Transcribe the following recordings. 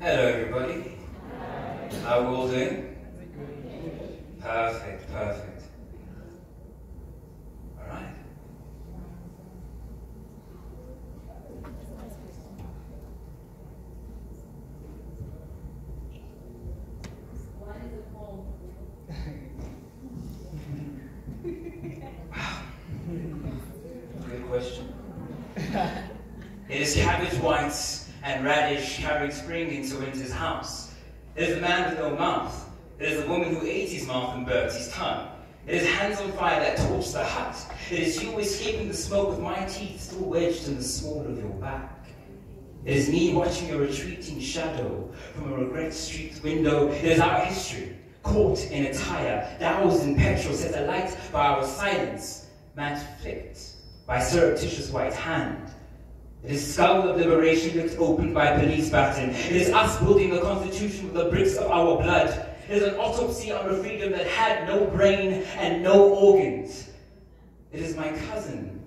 Hello, everybody. How are we all doing? Perfect, perfect. All right. What is a poem? Wow. Good question. It is cabbage whites and radish carrying spring into winter's house. It is a man with no mouth. It is a woman who ate his mouth and burnt his tongue. It is hands on fire that torch the hut. It is you escaping the smoke with my teeth still wedged in the small of your back. It is me watching your retreating shadow from a regret-streaked window. It is our history, caught in a tire, doused in petrol, set alight by our silence, match flicked by surreptitious white hand. It is skull of liberation licked open by police baton. It is us building the Constitution with the bricks of our blood. It is an autopsy on a freedom that had no brain and no organs. It is my cousin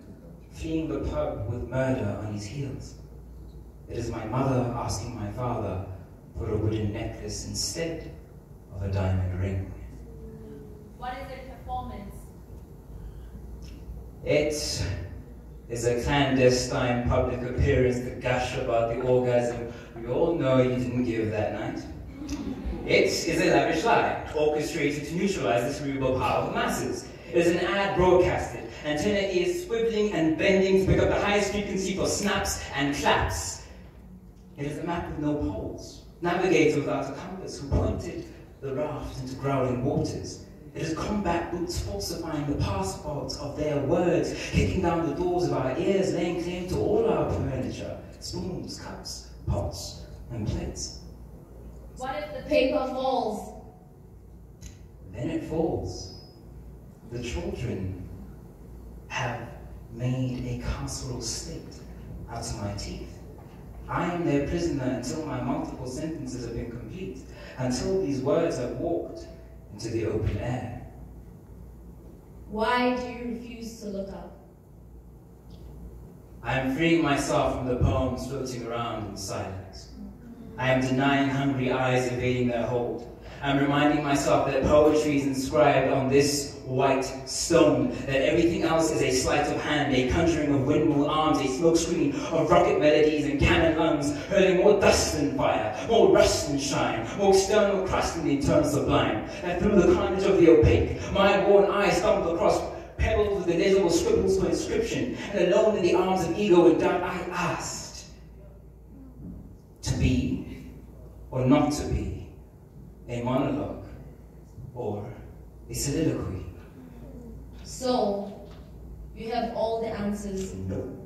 fleeing the pub with murder on his heels. It is my mother asking my father for a wooden necklace instead of a diamond ring. What is a performance? It is a clandestine public appearance to gush about the orgasm we all know you didn't give that night. It is a lavish lie, orchestrated to neutralize the cerebral power of the masses. It is an ad broadcasted. Antenna is swiveling and bending to pick up the highest frequency for snaps and claps. It is a map with no poles, navigator without a compass who pointed the raft into growling waters. It is combat boots falsifying the passports of their words, kicking down the doors of our ears, laying claim to all our furniture, spoons, cups, pots, and plates. What if the paper falls? Then it falls. The children have made a carceral state out of my teeth. I am their prisoner until my multiple sentences have been complete, until these words have walked into the open air. Why do you refuse to look up? I am freeing myself from the poems floating around in silence. I am denying hungry eyes evading their hold. I am reminding myself that poetry is inscribed on this white stone, that everything else is a sleight of hand, a conjuring of windmill arms, a smokescreen of rocket melodies and cannon lungs, hurling more dust than fire, more rust than shine, more external crust than the internal sublime. And through the carnage of the opaque, my worn eyes stumbled across pebbles with illegible scribbles for inscription, and alone in the arms of ego and doubt, I asked, to be or not to be, a monologue or a soliloquy. So, you have all the answers? No.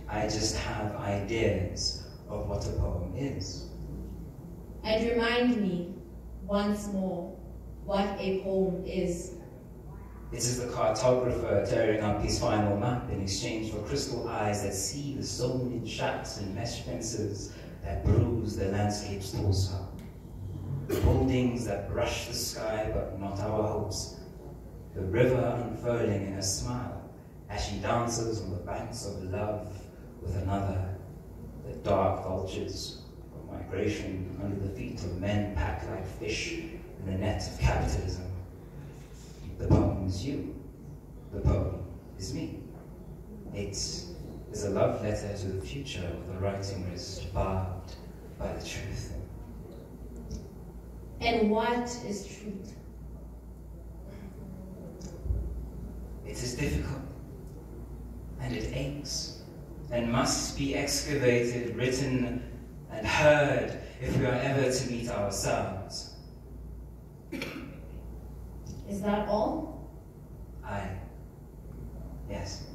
I just have ideas of what a poem is. And remind me, once more, what a poem is. It is the cartographer tearing up his final map in exchange for crystal eyes that see the sewn-in shafts and mesh fences that bruise the landscape's torso. The buildings that brush the sky but not our hopes. The river unfurling in a smile as she dances on the banks of love with another. The dark vultures of migration under the feet of men packed like fish in the net of capitalism. The poem is you. The poem is me. It is a love letter to the future with a writing wrist barbed by the truth. And what is truth? It is difficult, and it aches, and must be excavated, written, and heard if we are ever to meet ourselves. Is that all? Yes.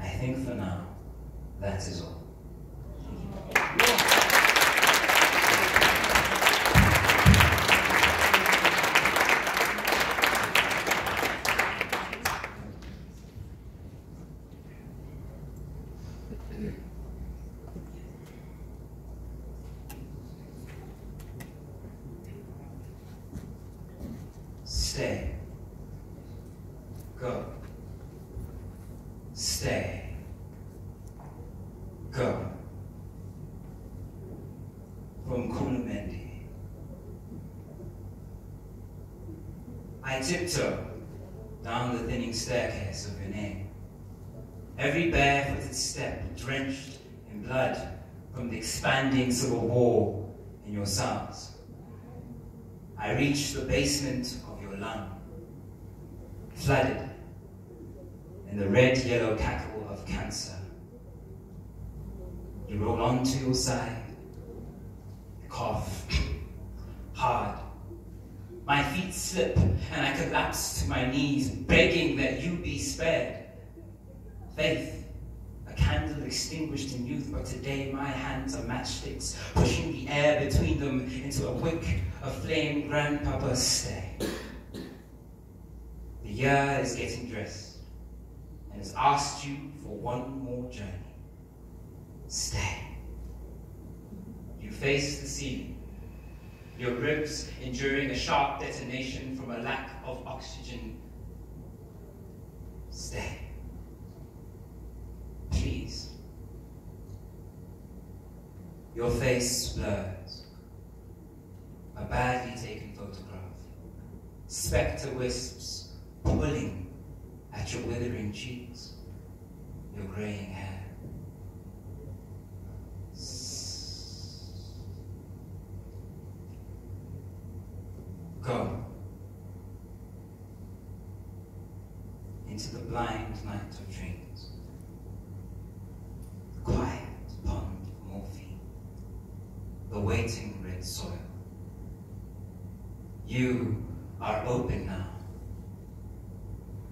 I think for now, that is all. Stay. Go. Stay. Go. from Kulumendi. I tiptoe down the thinning staircase of your name. Every barefooted step drenched in blood from the expanding civil war in your cells. I reach the basement of your lung, flooded in the red-yellow cackle of cancer. You roll onto your side, cough, hard. My feet slip and I collapse to my knees, begging that you be spared. Faith, a candle extinguished in youth, but today my hands are matchsticks, pushing the air between them into a wick of flame. Grandpapa, stay. The year is getting dressed and has asked you for one more journey. Stay. You face the ceiling, your ribs enduring a sharp detonation from a lack of oxygen. Stay. Please. Your face blurs. A badly taken photograph. Spectre wisps pulling at your withering cheeks, your graying hair. Go into the blind night of dreams, the quiet pond of morphine, the waiting red soil. You are open now,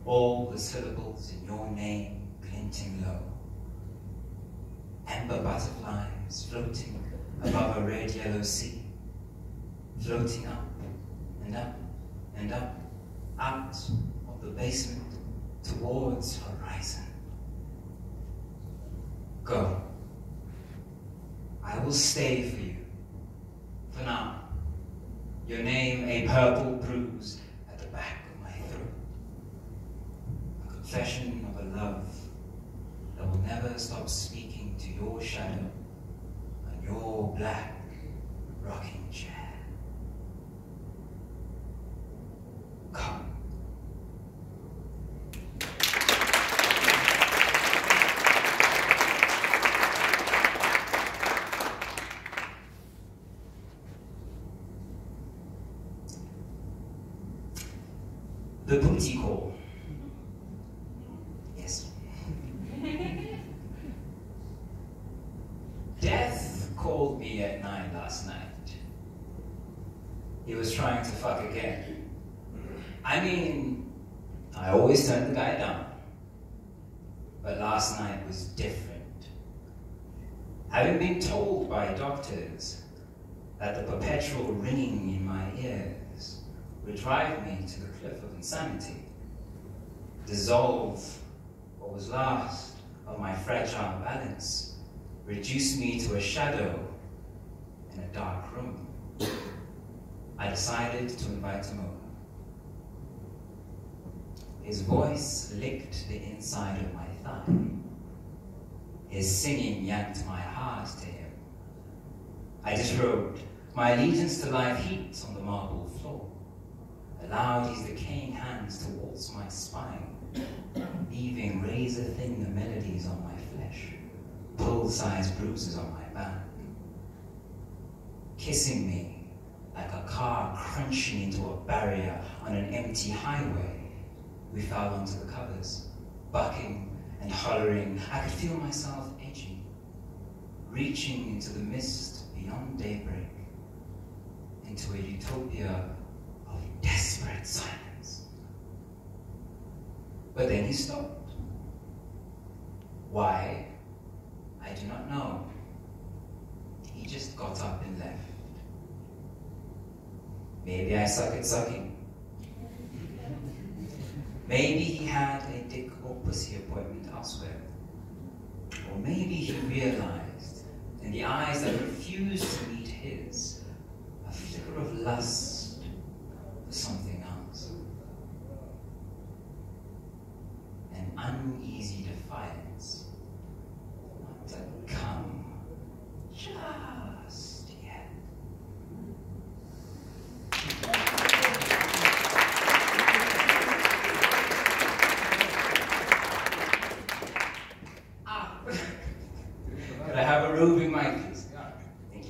all the syllables in your name glinting low, amber butterflies floating above a red-yellow sea, floating up and up and up, out of the basement towards horizon. Go. I will stay for you. For now, your name a purple bruise at the back of my throat. A confession of a love that will never stop speaking to your shadow and your black rocking chair. Come. The booty call. Yes. Death called me at 9 last night. He was trying to fuck again. I mean, I always turn the guy down. But last night was different. Having been told by doctors that the perpetual ringing in my ears would drive me to the cliff of insanity, dissolve what was last of my fragile balance, reduce me to a shadow in a dark room, I decided to invite him over. His voice licked the inside of my thigh. His singing yanked my heart to him. I disrobed, my allegiance to live heat on the marble floor, allowed his decaying hands to waltz my spine, leaving razor-thin melodies on my flesh, pull-sized bruises on my back. Kissing me like a car crunching into a barrier on an empty highway, we fell onto the covers, bucking and hollering. I could feel myself edging, reaching into the mist beyond daybreak, into a utopia of desperate silence. But then he stopped. Why? I do not know. He just got up and left. Maybe I suck at sucking. Maybe he had a dick or pussy appointment elsewhere. Or maybe he realized, in the eyes that refused to meet his, a flicker of lust for something else. An uneasy defiance not to come just yet.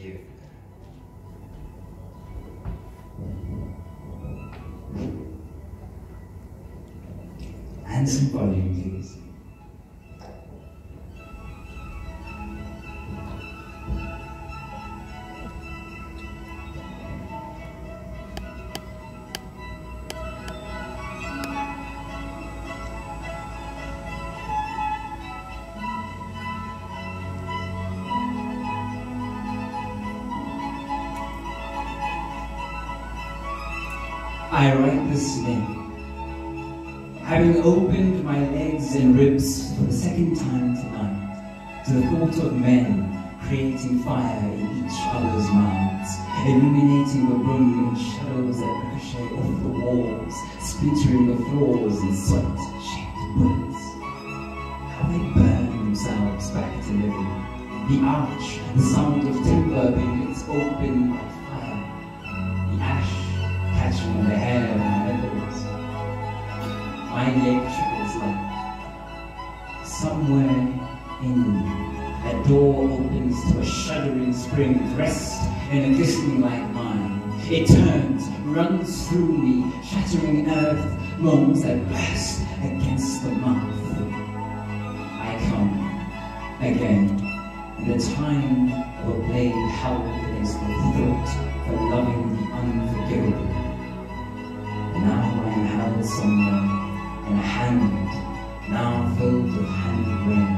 you. And some volume, please. I write this name, having opened my legs and ribs for the second time tonight, to the thought of men creating fire in each other's mouths, illuminating the room in shadows that ricochet off the walls, splintering the floors in sweat-shaped bullets. How they burn themselves back to living. The arch, the sound of timber being lit open by fire, the ash catching on the hair of my nipples. My leg trickles light. Somewhere in me, a door opens to a shuddering spring dressed in a glistening like mine. It turns, runs through me, shattering earth, moans that burst against the mouth. I come again, in the time of a blade held against the throat for loving the unforgivable. Now I am held somewhere in a hand, now filled with hand rain,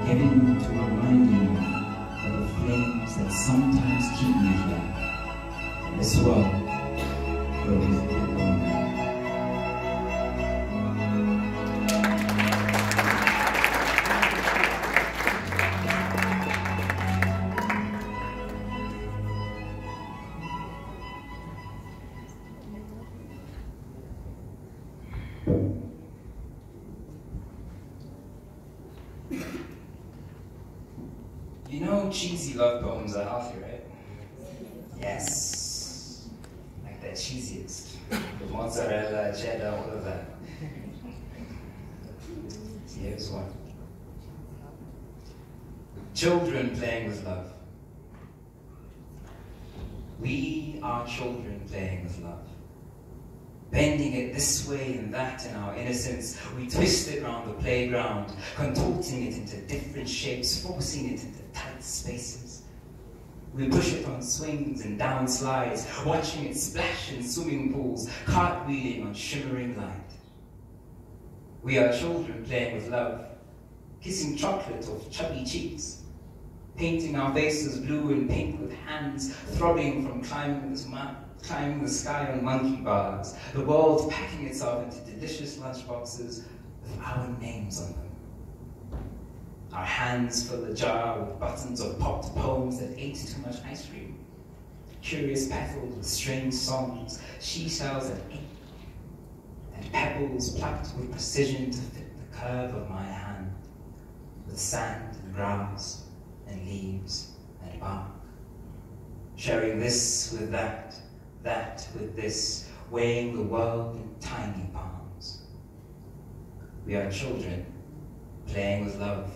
given to reminding me of the flames that sometimes keep me here, in this world where we feel lonely. You know cheesy love poems are healthy, right? Yes. Like the cheesiest. The mozzarella, cheddar, all of that. So here's one. Children playing with love. We are children playing with love. Bending it this way and that in our innocence, we twist it round the playground, contorting it into different shapes, forcing it into tight spaces. We push it on swings and down slides, watching it splash in swimming pools, cartwheeling on shimmering light. We are children playing with love, kissing chocolate off chubby cheeks, painting our faces blue and pink with hands throbbing from climbing the sky on monkey bars, the world packing itself into delicious lunchboxes with our names on them. Our hands fill the jar with buttons of popped poems that ate too much ice cream, curious petals with strange songs, she shells that ate, and pebbles plucked with precision to fit the curve of my hand, with sand and grass and leaves and bark, sharing this with that with this, weighing the world in tiny palms. We are children playing with love.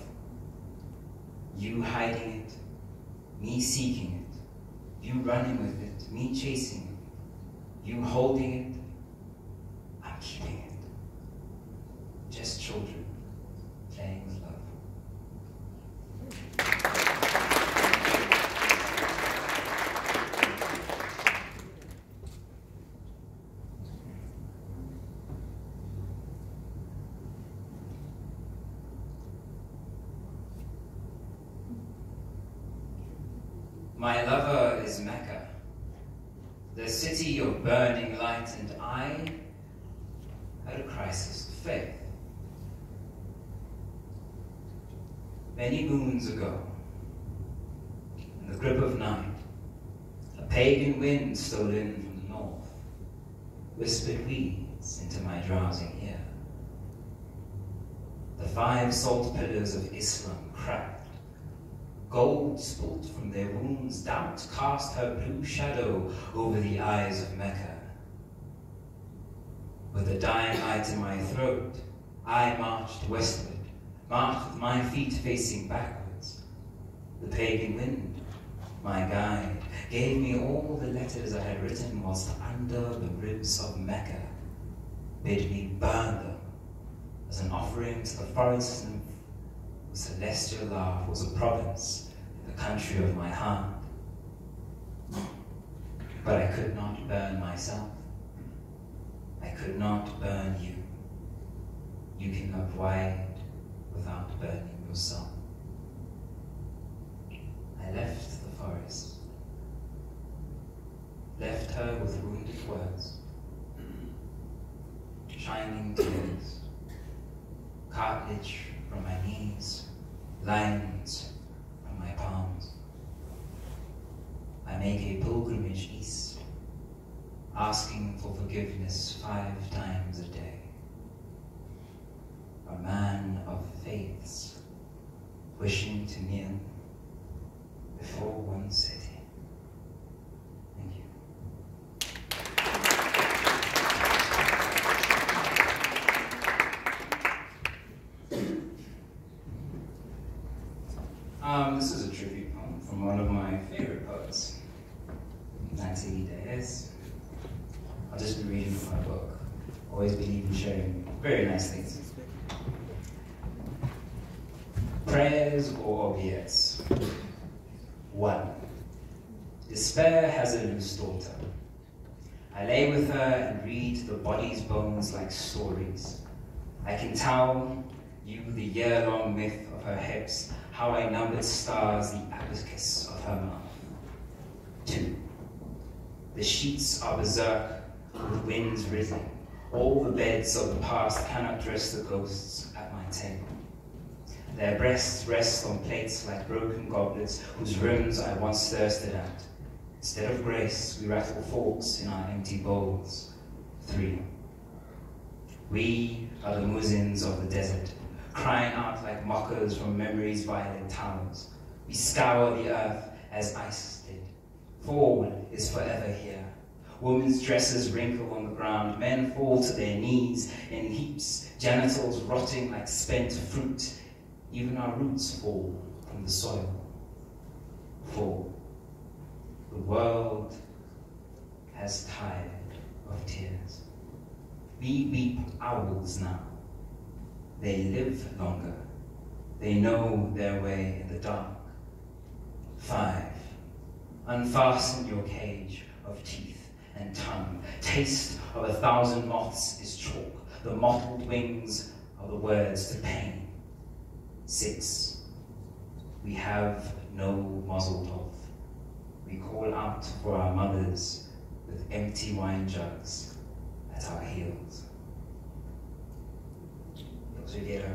You hiding it, me seeking it. You running with it, me chasing it. You holding it, I'm keeping it. Just children playing with love. My lover is Mecca, the city of burning light, and I had a crisis of faith. Many moons ago, in the grip of night, a pagan wind stole in from the north, whispered weeds into my drowsing ear. The 5 salt pillars of Islam cracked. Gold spilt from their wounds, doubt cast her blue shadow over the eyes of Mecca. With a dying light in my throat, I marched westward, marched with my feet facing backwards. The pagan wind, my guide, gave me all the letters I had written whilst under the ribs of Mecca, bid me burn them as an offering to the forest nymph whose celestial love was a province in the country of my heart. But I could not burn myself. I could not burn you. You can love wide without burning yourself. I left the forest, left her with wounded words, shining tears, cartilage from my knees, lines from my palms. I make a pilgrimage east, asking for forgiveness 5 times a day. A man of faiths, wishing to kneel before one city. Thank you. This is a tribute poem from one of my favorite poets, S9Ep6. I'll just be reading from my book. Always believe in sharing very nice things. Prayers or obeats. 1. Despair has a loose daughter. I lay with her and read the body's bones like stories. I can tell you the year-long myth of her hips, how I numbered stars, the abacus of her mouth. 2. The sheets are berserk with winds risen. All the beds of the past cannot dress the ghosts at my table. Their breasts rest on plates like broken goblets whose rims I once thirsted at. Instead of grace, we rattle forks in our empty bowls. 3. We are the muezzins of the desert, crying out like mockers from memory's violent towers. We scour the earth as ice did. Fall is forever here. Women's dresses wrinkle on the ground. Men fall to their knees in heaps, genitals rotting like spent fruit. Even our roots fall from the soil. 4. The world has tired of tears. We weep owls now. They live longer. They know their way in the dark. 5. Unfasten your cage of teeth and tongue. Taste of 1,000 moths is chalk. The mottled wings are the words to pain. 6. We have no mazel tov. We call out for our mothers with empty wine jugs at our heels. Mjele.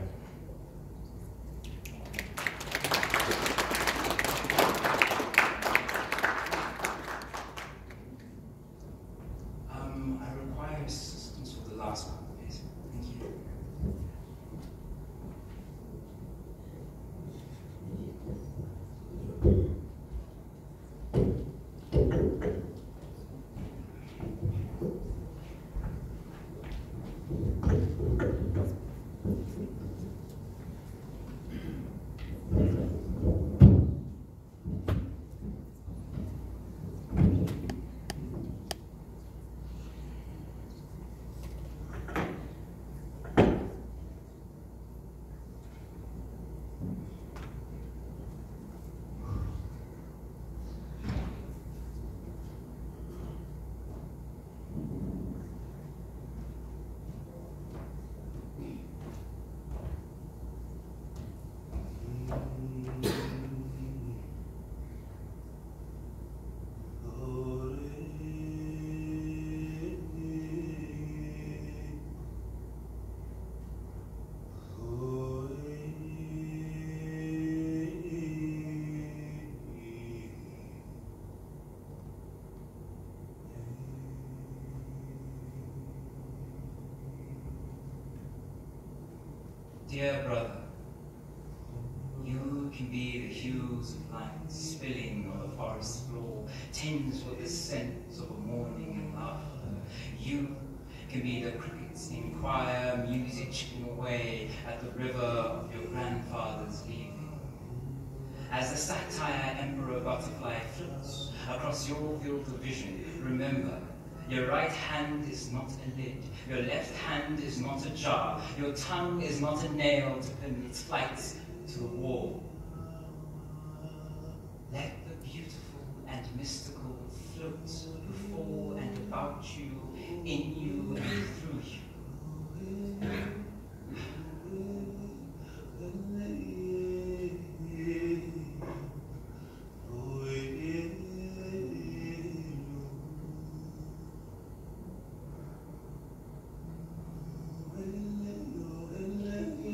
I require assistance for the last one, please. Thank you. Dear brother, you can be the hues of light spilling on the forest floor, tinged with the scent of a morning and laughter. You can be the crickets in choir, music chipping away at the river of your grandfather's leaving. As the satire emperor butterfly floats across your field of vision, remember, your right hand is not a lid, your left hand is not a jar, your tongue is not a nail to pin its flight to the wall. Let the beautiful and mystical float before and about you, in you and through you.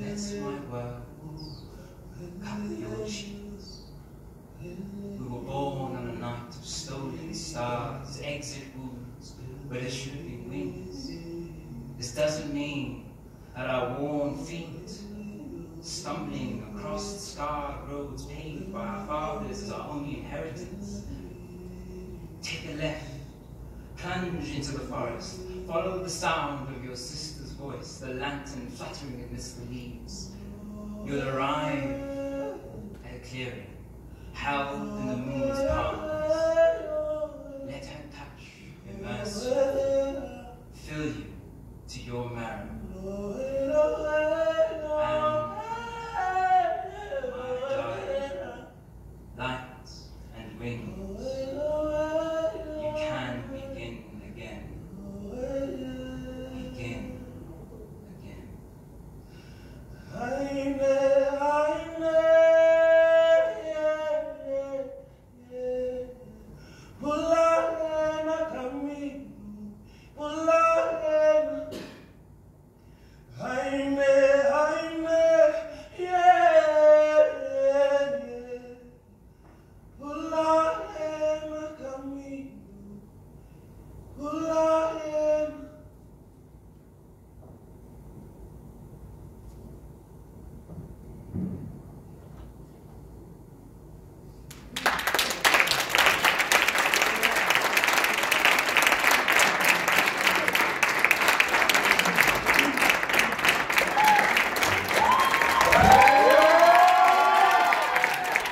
Let my words cover your cheeks. We were born on a night of stolen stars, exit wounds where there should be wings. This doesn't mean that our worn feet, stumbling across scarred roads paved by our fathers, is our only inheritance. Take a left, plunge into the forest, follow the sound of your sister's voice, the lantern fluttering amidst the leaves. You'll arrive at a clearing, held in the moon's palm.